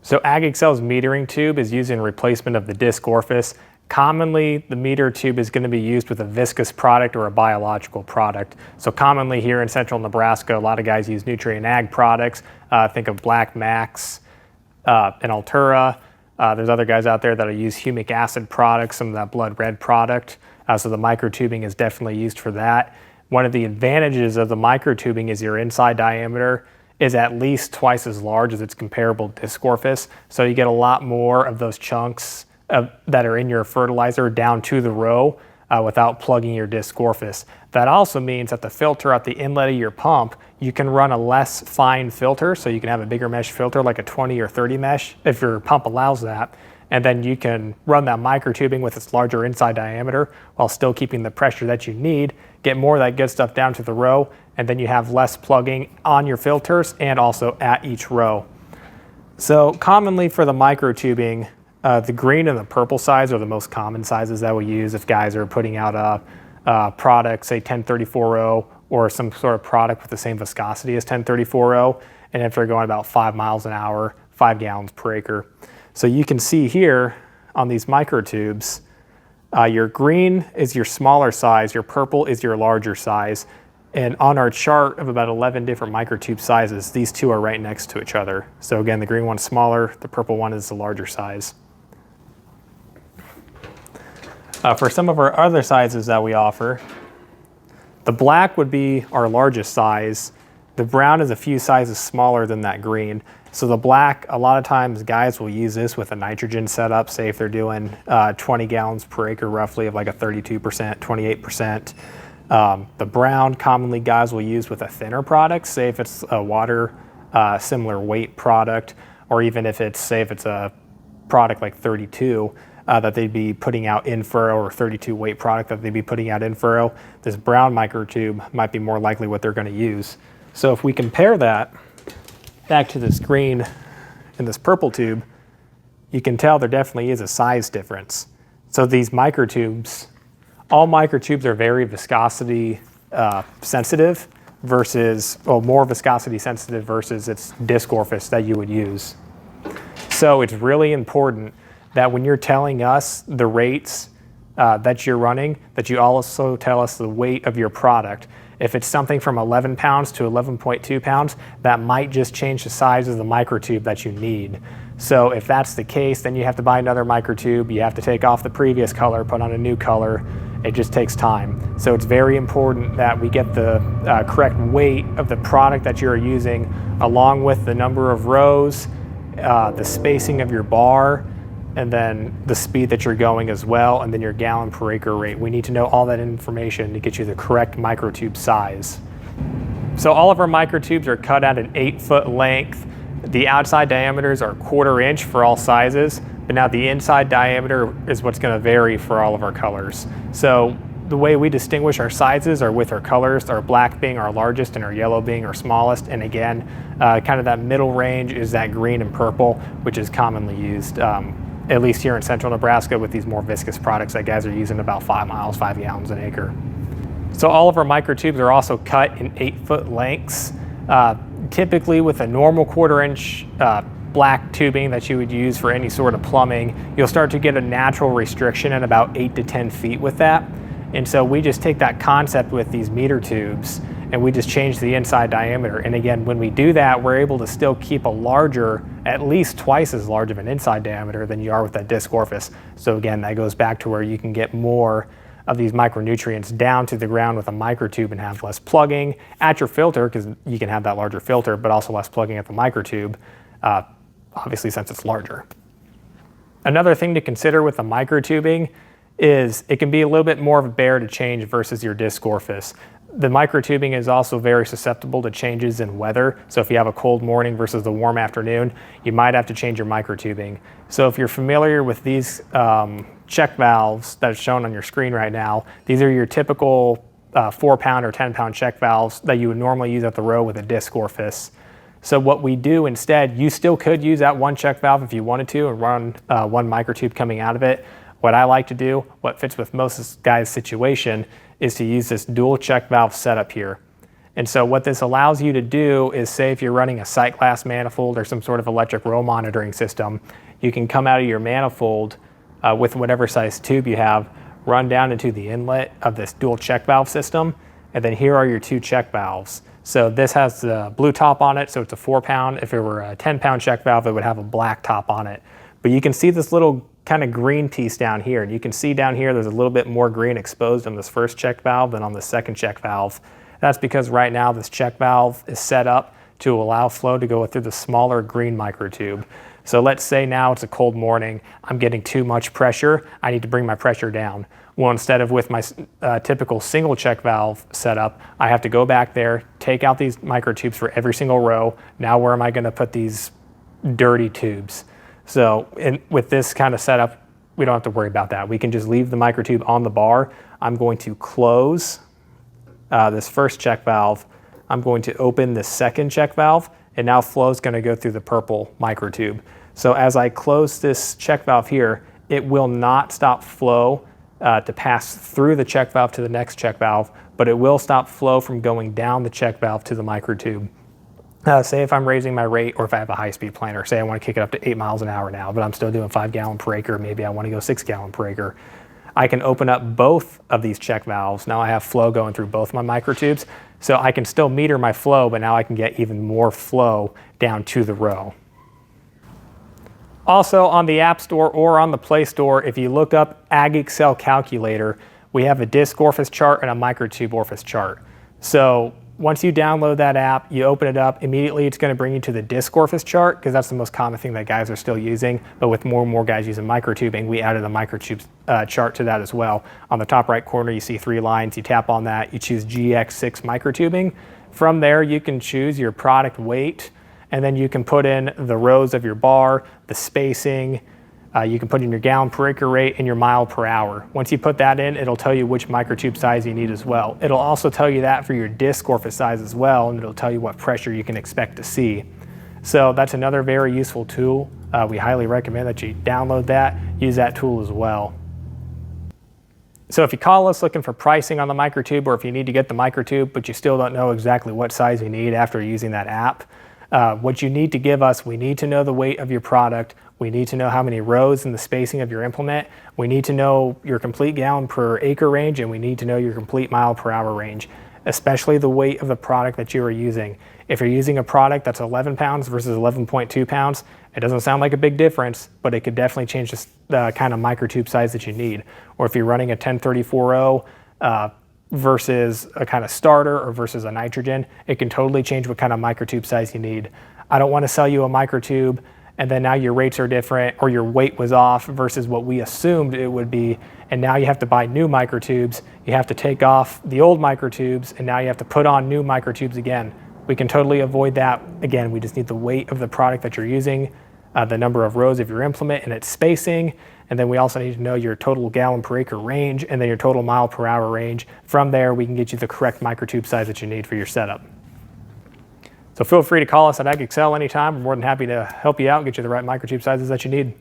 So AgXcel's metering tube is used in replacement of the disc orifice. Commonly, the meter tube is going to be used with a viscous product or a biological product. So commonly here in central Nebraska, a lot of guys use nutrient ag products. Think of Black Max and Altura. There's other guys out there that use humic acid products, some of that blood red product. So the microtubing is definitely used for that. One of the advantages of the microtubing is your inside diameter is at least twice as large as its comparable disc orifice. So you get a lot more of those chunks that are in your fertilizer down to the row without plugging your disc orifice. That also means that the filter at the inlet of your pump, you can run a less fine filter, so you can have a bigger mesh filter like a 20 or 30 mesh if your pump allows that. And then you can run that microtubing with its larger inside diameter while still keeping the pressure that you need, get more of that good stuff down to the row, and then you have less plugging on your filters and also at each row. So commonly for the microtubing, the green and the purple size are the most common sizes that we use if guys are putting out a product, say 1034O, or some sort of product with the same viscosity as 1034O, and if they're going about 5 miles an hour, 5 gallons per acre. So you can see here on these microtubes, your green is your smaller size, your purple is your larger size, and on our chart of about 11 different microtube sizes, these two are right next to each other. So again, the green one's smaller, the purple one is the larger size. For some of our other sizes that we offer, the black would be our largest size. The brown is a few sizes smaller than that green. So the black, a lot of times guys will use this with a nitrogen setup, say if they're doing 20 gallons per acre roughly of like a 32%, 28%. The brown, commonly guys will use with a thinner product, say if it's a water similar weight product, or even if it's, say if it's a product like 32, that they'd be putting out in furrow, or 32 weight product that they'd be putting out in furrow, this brown microtube might be more likely what they're going to use. So if we compare that back to this green and this purple tube, you can tell there definitely is a size difference. So these microtubes, all microtubes are very viscosity sensitive versus, well, more viscosity sensitive versus its disc orifice that you would use. So it's really important that when you're telling us the rates that you're running, that you also tell us the weight of your product. If it's something from 11 pounds to 11.2 pounds, that might just change the size of the microtube that you need. So if that's the case, then you have to buy another microtube, you have to take off the previous color, put on a new color. It just takes time. So it's very important that we get the correct weight of the product that you're using, along with the number of rows, the spacing of your bar, and then the speed that you're going as well, and then your gallon per acre rate. We need to know all that information to get you the correct microtube size. So all of our microtubes are cut at an 8-foot length. The outside diameters are 1/4 inch for all sizes, but now the inside diameter is what's gonna vary for all of our colors. So the way we distinguish our sizes are with our colors, our black being our largest and our yellow being our smallest. And again, kind of that middle range is that green and purple, which is commonly used, at least here in central Nebraska, with these more viscous products that guys are using about 5 miles, 5 gallons an acre. So all of our microtubes are also cut in 8-foot lengths, typically with a normal 1/4 inch black tubing that you would use for any sort of plumbing. You'll start to get a natural restriction at about 8 to 10 feet with that. And so we just take that concept with these meter tubes and we just change the inside diameter. And again, when we do that, we're able to still keep a larger, at least twice as large of an inside diameter than you are with that disc orifice. So again, that goes back to where you can get more of these micronutrients down to the ground with a microtube and have less plugging at your filter, because you can have that larger filter, but also less plugging at the microtube, obviously since it's larger. Another thing to consider with the microtubing is it can be a little bit more of a bear to change versus your disc orifice. The microtubing is also very susceptible to changes in weather. So if you have a cold morning versus the warm afternoon, you might have to change your microtubing. So if you're familiar with these check valves that are shown on your screen right now, these are your typical 4-pound or 10-pound check valves that you would normally use at the row with a disc orifice. So what we do instead, you still could use that one check valve if you wanted to and run one microtube coming out of it. What I like to do, what fits with most guys' situation, is to use this dual check valve setup here. And so what this allows you to do is, say if you're running a sight glass manifold or some sort of electric row monitoring system, you can come out of your manifold with whatever size tube you have, run down into the inlet of this dual check valve system, and then here are your 2 check valves. So this has the blue top on it, so it's a 4-pound. If it were a 10-pound check valve, it would have a black top on it. But you can see this little kind of green piece down here, and you can see down here there's a little bit more green exposed on this first check valve than on the second check valve. That's because right now this check valve is set up to allow flow to go through the smaller green microtube. So let's say now it's a cold morning, I'm getting too much pressure, I need to bring my pressure down. Well, instead of with my typical single check valve setup, I have to go back there, take out these microtubes for every single row. Now where am I going to put these dirty tubes? So with this kind of setup, we don't have to worry about that. We can just leave the microtube on the bar. I'm going to close this first check valve. I'm going to open this second check valve, and now flow is going to go through the purple microtube. So as I close this check valve here, it will not stop flow to pass through the check valve to the next check valve, but it will stop flow from going down the check valve to the microtube. Say if I'm raising my rate, or if I have a high-speed planter, say I want to kick it up to 8 miles an hour now, but I'm still doing 5 gallon per acre, maybe I want to go 6 gallon per acre. I can open up both of these check valves. Now I have flow going through both my microtubes, so I can still meter my flow, but now I can get even more flow down to the row. Also on the App Store or on the Play Store, if you look up AgXcel calculator, we have a disc orifice chart and a microtube orifice chart. So once you download that app, you open it up, immediately it's going to bring you to the disc orifice chart, because that's the most common thing that guys are still using. But with more and more guys using microtubing, we added a microtube chart to that as well. On the top right corner, you see 3 lines. You tap on that, you choose GX6 Microtubing. From there, you can choose your product weight, and then you can put in the rows of your bar, the spacing, you can put in your gallon per acre rate and your mile per hour. Once you put that in, it'll tell you which microtube size you need as well. It'll also tell you that for your disc orifice size as well, and it'll tell you what pressure you can expect to see. So that's another very useful tool. We highly recommend that you download that, use that tool as well. So if you call us looking for pricing on the microtube, or if you need to get the microtube but you still don't know exactly what size you need after using that app, what you need to give us, we need to know the weight of your product, we need to know how many rows and the spacing of your implement, we need to know your complete gallon per acre range, and we need to know your complete mile per hour range, especially the weight of the product that you are using. If you're using a product that's 11 pounds versus 11.2 pounds, it doesn't sound like a big difference, but it could definitely change the kind of microtube size that you need. Or if you're running a 1034O versus a kind of starter or versus a nitrogen, it can totally change what kind of microtube size you need. I don't want to sell you a microtube and then now your rates are different, or your weight was off versus what we assumed it would be, and now you have to buy new microtubes. You have to take off the old microtubes, and now you have to put on new microtubes again. We can totally avoid that. Again, we just need the weight of the product that you're using, the number of rows of your implement and its spacing, and then we also need to know your total gallon per acre range and then your total mile per hour range. From there, we can get you the correct microtube size that you need for your setup. So feel free to call us at AgXcel anytime. We're more than happy to help you out and get you the right microtube sizes that you need.